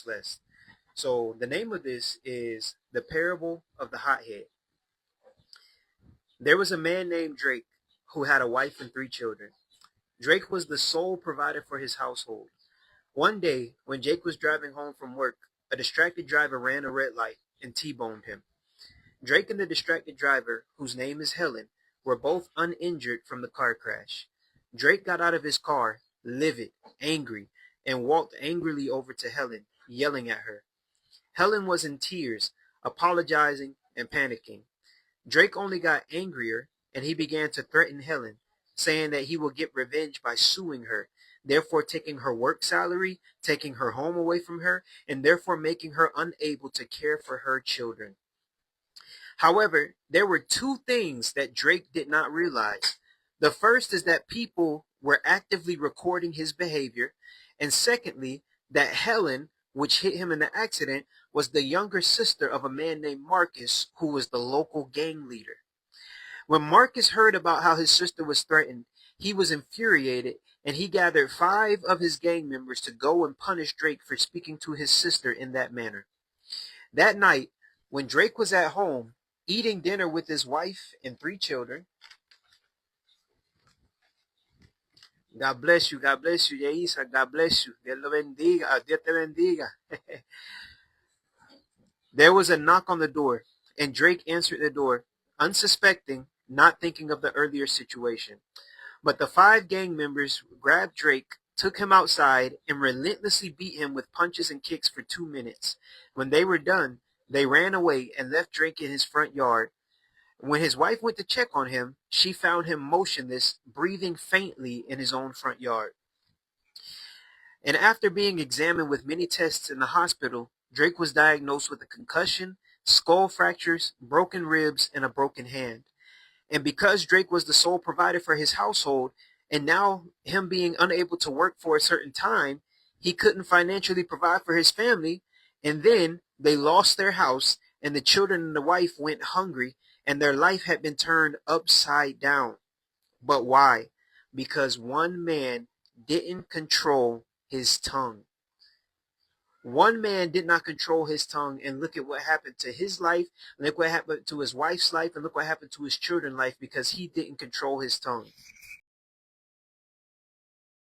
Blessed. So the name of this is The Parable of the Hothead. There was a man named Drake who had a wife and three children. Drake was the sole provider for his household. One day, when Jake was driving home from work, a distracted driver ran a red light and T-boned him. Drake and the distracted driver, whose name is Helen, were both uninjured from the car crash. Drake got out of his car, livid, angry, and walked angrily over to Helen, yelling at her. Helen was in tears, apologizing and panicking. Drake only got angrier, and he began to threaten Helen, saying that he will get revenge by suing her, therefore taking her work salary, taking her home away from her, and therefore making her unable to care for her children. However, there were two things that Drake did not realize. The first is that people were actively recording his behavior, and secondly, that Helen, which hit him in the accident, was the younger sister of a man named Marcus, who was the local gang leader. When Marcus heard about how his sister was threatened, he was infuriated, and he gathered 5 of his gang members to go and punish Drake for speaking to his sister in that manner. That night, when Drake was at home, eating dinner with his wife and 3 children. God bless you, Yaisa, God bless you. Dios lo bendiga, Dios te bendiga. There was a knock on the door, and Drake answered the door, unsuspecting, not thinking of the earlier situation. But the 5 gang members grabbed Drake, took him outside, and relentlessly beat him with punches and kicks for 2 minutes. When they were done, they ran away and left Drake in his front yard. When his wife went to check on him, she found him motionless, breathing faintly in his own front yard. And after being examined with many tests in the hospital, Drake was diagnosed with a concussion, skull fractures, broken ribs, and a broken hand. And because Drake was the sole provider for his household, and now him being unable to work for a certain time, he couldn't financially provide for his family. And then they lost their house, and the children and the wife went hungry, and their life had been turned upside down. But why? Because one man didn't control his tongue. One man did not control his tongue, and look at what happened to his life, look what happened to his wife's life, and look what happened to his children's life because he didn't control his tongue.